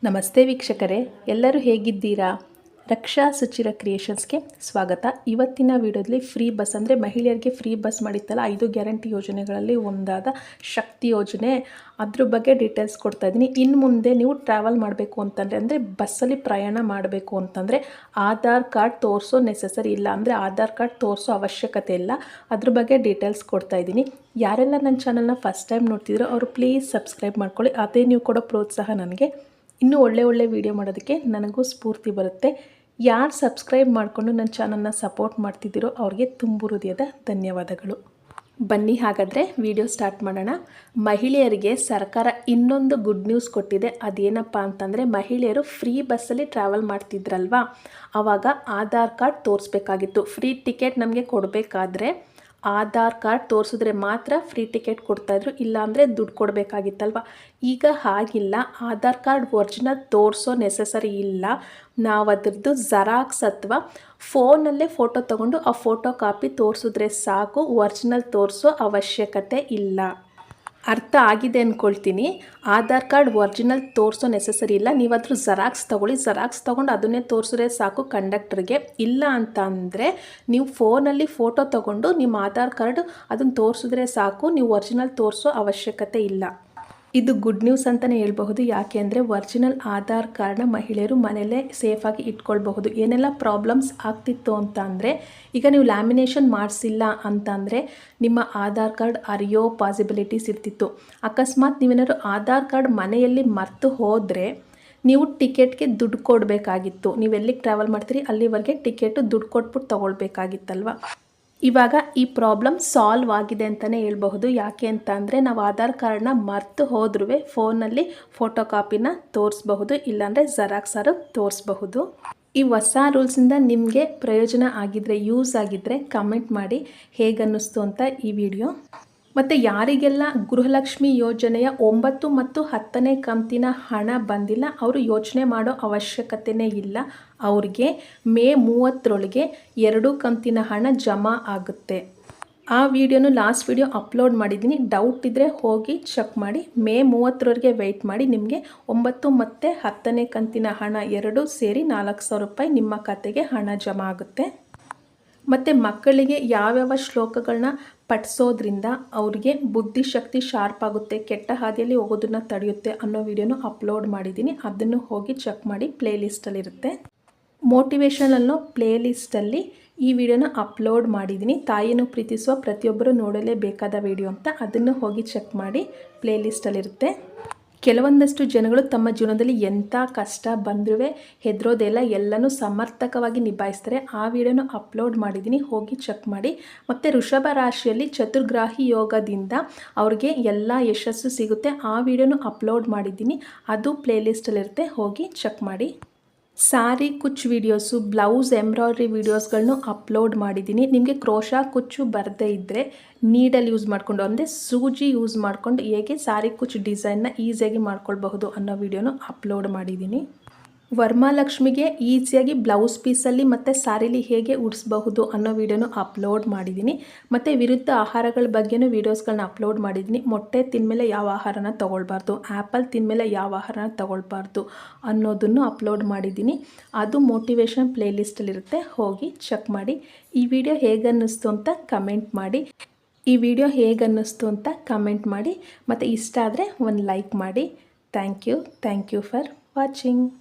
ನಮಸ್ತೆ ವೀಕ್ಷಕರೇ, ಎಲ್ಲರೂ ಹೇಗಿದ್ದೀರಾ? ರಕ್ಷಾ ಸುಚಿರ ಕ್ರಿಯೇಷನ್ಸ್ಗೆ ಸ್ವಾಗತ. ಇವತ್ತಿನ ವಿಡಿಯೋದಲ್ಲಿ ಫ್ರೀ ಬಸ್ ಅಂದರೆ ಮಹಿಳೆಯರಿಗೆ ಫ್ರೀ ಬಸ್ ಮಾಡಿತ್ತಲ್ಲ, 5 ಗ್ಯಾರಂಟಿ ಯೋಜನೆಗಳಲ್ಲಿ ಒಂದಾದ ಶಕ್ತಿ ಯೋಜನೆ, ಅದ್ರ ಬಗ್ಗೆ ಡೀಟೇಲ್ಸ್ ಕೊಡ್ತಾ ಇದ್ದೀನಿ. ಇನ್ನು ಮುಂದೆ ನೀವು ಟ್ರಾವೆಲ್ ಮಾಡಬೇಕು ಅಂತಂದರೆ, ಅಂದರೆ ಬಸ್ಸಲ್ಲಿ ಪ್ರಯಾಣ ಮಾಡಬೇಕು ಅಂತಂದರೆ ಆಧಾರ್ ಕಾರ್ಡ್ ತೋರಿಸೋ ನೆಸೆಸರಿ ಇಲ್ಲ, ಅಂದರೆ ಆಧಾರ್ ಕಾರ್ಡ್ ತೋರಿಸೋ ಅವಶ್ಯಕತೆ ಇಲ್ಲ. ಅದ್ರ ಬಗ್ಗೆ ಡೀಟೇಲ್ಸ್ ಕೊಡ್ತಾ ಇದ್ದೀನಿ. ಯಾರೆಲ್ಲ ನನ್ನ ಚಾನಲ್ನ ಫಸ್ಟ್ ಟೈಮ್ ನೋಡ್ತಿದ್ರು ಅವರು ಪ್ಲೀಸ್ ಸಬ್ಸ್ಕ್ರೈಬ್ ಮಾಡ್ಕೊಳ್ಳಿ. ಅದೇ ನೀವು ಕೊಡೋ ಪ್ರೋತ್ಸಾಹ ನನಗೆ ಇನ್ನೂ ಒಳ್ಳೆ ವಿಡಿಯೋ ಮಾಡೋದಕ್ಕೆ ನನಗೂ ಸ್ಫೂರ್ತಿ ಬರುತ್ತೆ. ಯಾರು ಸಬ್ಸ್ಕ್ರೈಬ್ ಮಾಡಿಕೊಂಡು ನನ್ನ ಚಾನಲ್ನ ಸಪೋರ್ಟ್ ಮಾಡ್ತಿದ್ದೀರೋ ಅವ್ರಿಗೆ ತುಂಬು ಹೃದಯದ ಧನ್ಯವಾದಗಳು. ಬನ್ನಿ ಹಾಗಾದರೆ ವಿಡಿಯೋ ಸ್ಟಾರ್ಟ್ ಮಾಡೋಣ. ಮಹಿಳೆಯರಿಗೆ ಸರ್ಕಾರ ಇನ್ನೊಂದು ಗುಡ್ ನ್ಯೂಸ್ ಕೊಟ್ಟಿದೆ. ಅದೇನಪ್ಪ ಅಂತಂದರೆ, ಮಹಿಳೆಯರು ಫ್ರೀ ಬಸ್ಸಲ್ಲಿ ಟ್ರಾವೆಲ್ ಮಾಡ್ತಿದ್ರಲ್ವಾ, ಆವಾಗ ಆಧಾರ್ ಕಾರ್ಡ್ ತೋರಿಸ್ಬೇಕಾಗಿತ್ತು. ಫ್ರೀ ಟಿಕೆಟ್ ನಮಗೆ ಕೊಡಬೇಕಾದ್ರೆ ಆಧಾರ್ ಕಾರ್ಡ್ ತೋರಿಸಿದ್ರೆ ಮಾತ್ರ ಫ್ರೀ ಟಿಕೆಟ್ ಕೊಡ್ತಾಯಿದ್ರು, ಇಲ್ಲಾಂದರೆ ದುಡ್ಡು ಕೊಡಬೇಕಾಗಿತ್ತಲ್ವ. ಈಗ ಹಾಗಿಲ್ಲ. ಆಧಾರ್ ಕಾರ್ಡ್ ಒರಿಜಿನಲ್ ತೋರಿಸೋ ನೆಸೆಸರಿ ಇಲ್ಲ. ನಾವು ಅದರದ್ದು ಜೆರಾಕ್ಸ್ ಅಥವಾ ಫೋನಲ್ಲೇ ಫೋಟೋ ತೊಗೊಂಡು ಆ ಫೋಟೋ ಕಾಪಿ ತೋರಿಸಿದ್ರೆ ಸಾಕು, ಒರಿಜಿನಲ್ ತೋರಿಸೋ ಅವಶ್ಯಕತೆ ಇಲ್ಲ. ಅರ್ಥ ಆಗಿದೆ ಅಂದ್ಕೊಳ್ತೀನಿ. ಆಧಾರ್ ಕಾರ್ಡ್ ಒರಿಜಿನಲ್ ತೋರಿಸೋ ನೆಸೆಸರಿ ಇಲ್ಲ. ನೀವು ಅದ್ರ ಜೆರಾಕ್ಸ್ ತೊಗೊಳ್ಳಿ, ಜೆರಾಕ್ಸ್ ತೊಗೊಂಡು ಅದನ್ನೇ ತೋರಿಸಿದ್ರೆ ಸಾಕು ಕಂಡಕ್ಟರ್ಗೆ. ಇಲ್ಲ ಅಂತ ಅಂದರೆ ನೀವು ಫೋನಲ್ಲಿ ಫೋಟೋ ತೊಗೊಂಡು ನಿಮ್ಮ ಆಧಾರ್ ಕಾರ್ಡ್ ಅದನ್ನು ತೋರಿಸಿದ್ರೆ ಸಾಕು, ನೀವು ಒರಿಜಿನಲ್ ತೋರಿಸೋ ಅವಶ್ಯಕತೆ ಇಲ್ಲ. ಇದು ಗುಡ್ ನ್ಯೂಸ್ ಅಂತಲೇ ಹೇಳ್ಬಹುದು. ಯಾಕೆ ಅಂದರೆ ಒರಿಜಿನಲ್ ಆಧಾರ್ ಕಾರ್ಡ್ನ ಮಹಿಳೆಯರು ಮನೆಯಲ್ಲೇ ಸೇಫಾಗಿ ಇಟ್ಕೊಳ್ಬಹುದು. ಏನೆಲ್ಲ ಪ್ರಾಬ್ಲಮ್ಸ್ ಆಗ್ತಿತ್ತು ಅಂತ ಅಂದರೆ, ಈಗ ನೀವು ಲ್ಯಾಮಿನೇಷನ್ ಮಾಡಿಸಿಲ್ಲ ಅಂತಂದರೆ ನಿಮ್ಮ ಆಧಾರ್ ಕಾರ್ಡ್ ಹರಿಯೋ ಪಾಸಿಬಿಲಿಟೀಸ್ ಇರ್ತಿತ್ತು. ಅಕಸ್ಮಾತ್ ನೀವೇನಾದ್ರು ಆಧಾರ್ ಕಾರ್ಡ್ ಮನೆಯಲ್ಲಿ ಮರೆತು ಹೋದರೆ ನೀವು ಟಿಕೆಟ್ಗೆ ದುಡ್ಡು ಕೊಡಬೇಕಾಗಿತ್ತು. ನೀವೆಲ್ಲಿಗೆ ಟ್ರಾವೆಲ್ ಮಾಡ್ತೀರಿ ಅಲ್ಲಿವರೆಗೆ ಟಿಕೆಟು ದುಡ್ಡು ಕೊಟ್ಬಿಟ್ಟು ತೊಗೊಳ್ಬೇಕಾಗಿತ್ತಲ್ವ. ಇವಾಗ ಈ ಪ್ರಾಬ್ಲಮ್ ಸಾಲ್ವ್ ಆಗಿದೆ ಅಂತಲೇ ಹೇಳ್ಬಹುದು. ಯಾಕೆ ಅಂತ ಅಂದರೆ, ನಾವು ಆಧಾರ್ ಕಾರ್ಡ್ನ ಮರೆತು ಹೋದ್ರೂ ಫೋನಲ್ಲಿ ಫೋಟೋ ಕಾಪಿನ ತೋರಿಸ್ಬಹುದು, ಇಲ್ಲಾಂದರೆ ಜೆರಾಕ್ಸಾರು ತೋರಿಸ್ಬಹುದು. ಈ ಹೊಸ ರೂಲ್ಸಿಂದ ನಿಮಗೆ ಪ್ರಯೋಜನ ಆಗಿದ್ದರೆ, ಯೂಸ್ ಆಗಿದ್ದರೆ ಕಮೆಂಟ್ ಮಾಡಿ ಹೇಗನ್ನಿಸ್ತು ಅಂತ ಈ ವಿಡಿಯೋ. ಮತ್ತು ಯಾರಿಗೆಲ್ಲ ಗೃಹಲಕ್ಷ್ಮಿ ಯೋಜನೆಯ 9 ಮತ್ತು 10ನೇ ಕಂತಿನ ಹಣ ಬಂದಿಲ್ಲ, ಅವರು ಯೋಚನೆ ಮಾಡೋ ಅವಶ್ಯಕತೆಯೇ ಇಲ್ಲ. ಅವ್ರಿಗೆ ಮೇ 30ರೊಳಗೆ 2 ಕಂತಿನ ಹಣ ಜಮಾ ಆಗುತ್ತೆ. ಆ ವಿಡಿಯೋನು ಲಾಸ್ಟ್ ವಿಡಿಯೋ ಅಪ್ಲೋಡ್ ಮಾಡಿದ್ದೀನಿ. ಡೌಟ್ ಇದ್ದರೆ ಹೋಗಿ ಚೆಕ್ ಮಾಡಿ. ಮೇ 30ರವರೆಗೆ ವೆಯ್ಟ್ ಮಾಡಿ. ನಿಮಗೆ 9 ಮತ್ತು 10ನೇ ಕಂತಿನ ಹಣ ಎರಡೂ ಸೇರಿ 4,000 ರೂಪಾಯಿ ನಿಮ್ಮ ಖಾತೆಗೆ ಹಣ ಜಮಾ ಆಗುತ್ತೆ. ಮತ್ತು ಮಕ್ಕಳಿಗೆ ಯಾವ್ಯಾವ ಶ್ಲೋಕಗಳನ್ನ ಪಠಿಸೋದ್ರಿಂದ ಅವ್ರಿಗೆ ಬುದ್ಧಿಶಕ್ತಿ ಶಾರ್ಪ್ ಆಗುತ್ತೆ, ಕೆಟ್ಟ ಹಾದಿಯಲ್ಲಿ ಹೋಗೋದನ್ನು ತಡೆಯುತ್ತೆ ಅನ್ನೋ ವಿಡಿಯೋನು ಅಪ್ಲೋಡ್ ಮಾಡಿದ್ದೀನಿ. ಅದನ್ನು ಹೋಗಿ ಚೆಕ್ ಮಾಡಿ. ಪ್ಲೇಲಿಸ್ಟಲ್ಲಿರುತ್ತೆ. ಮೋಟಿವೇಶನ್ ಅನ್ನೋ ಪ್ಲೇಲಿಸ್ಟಲ್ಲಿ ಈ ವಿಡಿಯೋನ ಅಪ್ಲೋಡ್ ಮಾಡಿದ್ದೀನಿ. ತಾಯಿಯನ್ನು ಪ್ರೀತಿಸುವ ಪ್ರತಿಯೊಬ್ಬರು ನೋಡಲೇಬೇಕಾದ ವಿಡಿಯೋ ಅಂತ, ಅದನ್ನು ಹೋಗಿ ಚೆಕ್ ಮಾಡಿ. ಪ್ಲೇಲಿಸ್ಟಲ್ಲಿರುತ್ತೆ. ಕೆಲವೊಂದಷ್ಟು ಜನಗಳು ತಮ್ಮ ಜೀವನದಲ್ಲಿ ಎಂಥ ಕಷ್ಟ ಬಂದರೂ ಹೆದರೋದೆಲ್ಲ, ಎಲ್ಲನೂ ಸಮರ್ಥಕವಾಗಿ ನಿಭಾಯಿಸ್ತಾರೆ. ಆ ವಿಡಿಯೋನು ಅಪ್ಲೋಡ್ ಮಾಡಿದ್ದೀನಿ, ಹೋಗಿ ಚೆಕ್ ಮಾಡಿ. ಮತ್ತು ವೃಷಭ ರಾಶಿಯಲ್ಲಿ ಚತುರ್ಗ್ರಾಹಿ ಯೋಗದಿಂದ ಅವ್ರಿಗೆ ಎಲ್ಲ ಯಶಸ್ಸು ಸಿಗುತ್ತೆ. ಆ ವಿಡಿಯೋನು ಅಪ್ಲೋಡ್ ಮಾಡಿದ್ದೀನಿ, ಅದು ಪ್ಲೇಲಿಸ್ಟಲ್ಲಿರುತ್ತೆ, ಹೋಗಿ ಚೆಕ್ ಮಾಡಿ. ಸಾರಿ ಕುಚ್ಚು ವೀಡಿಯೋಸು, ಬ್ಲೌಸ್ ಎಂಬ್ರಾಯ್ಡ್ರಿ ವೀಡಿಯೋಸ್ಗಳನ್ನು ಅಪ್ಲೋಡ್ ಮಾಡಿದ್ದೀನಿ. ನಿಮಗೆ ಕ್ರೋಶಾ ಕುಚ್ಚು ಬರದೇ ಇದ್ದರೆ ನೀಡಲ್ ಯೂಸ್ ಮಾಡಿಕೊಂಡು, ಅಂದರೆ ಸೂಜಿ ಯೂಸ್ ಮಾಡಿಕೊಂಡು ಹೇಗೆ ಸಾರಿ ಕುಚ್ಚು ಡಿಸೈನ್ನ ಈಸಿಯಾಗಿ ಮಾಡ್ಕೊಳ್ಬಹುದು ಅನ್ನೋ ವಿಡಿಯೋನು ಅಪ್ಲೋಡ್ ಮಾಡಿದ್ದೀನಿ. ವರಮಹಾಲಕ್ಷ್ಮಿಗೆ ಈಸಿಯಾಗಿ ಬ್ಲೌಸ್ ಪೀಸಲ್ಲಿ ಮತ್ತು ಸಾರಿಲಿ ಹೇಗೆ ಉಡಿಸ್ಬಹುದು ಅನ್ನೋ ವಿಡಿಯೋನು ಅಪ್ಲೋಡ್ ಮಾಡಿದ್ದೀನಿ. ಮತ್ತು ವಿರುದ್ಧ ಆಹಾರಗಳ ಬಗ್ಗೆನೂ ವೀಡಿಯೋಸ್ಗಳನ್ನ ಅಪ್ಲೋಡ್ ಮಾಡಿದ್ದೀನಿ. ಮೊಟ್ಟೆ ತಿಂದಮೇಲೆ ಯಾವ ಆಹಾರನ ತೊಗೊಳ್ಬಾರ್ದು, ಆ್ಯಪಲ್ ತಿಂದಮೇಲೆ ಯಾವ ಆಹಾರನ ತೊಗೊಳ್ಬಾರ್ದು ಅನ್ನೋದನ್ನು ಅಪ್ಲೋಡ್ ಮಾಡಿದ್ದೀನಿ. ಅದು ಮೋಟಿವೇಶನ್ ಪ್ಲೇಲಿಸ್ಟಲ್ಲಿರುತ್ತೆ, ಹೋಗಿ ಚೆಕ್ ಮಾಡಿ. ಈ ವಿಡಿಯೋ ಹೇಗನ್ನಿಸ್ತು ಅಂತ ಕಮೆಂಟ್ ಮಾಡಿ. ಮತ್ತು ಇಷ್ಟ ಆದರೆ ಒಂದು ಲೈಕ್ ಮಾಡಿ. Thank you for watching.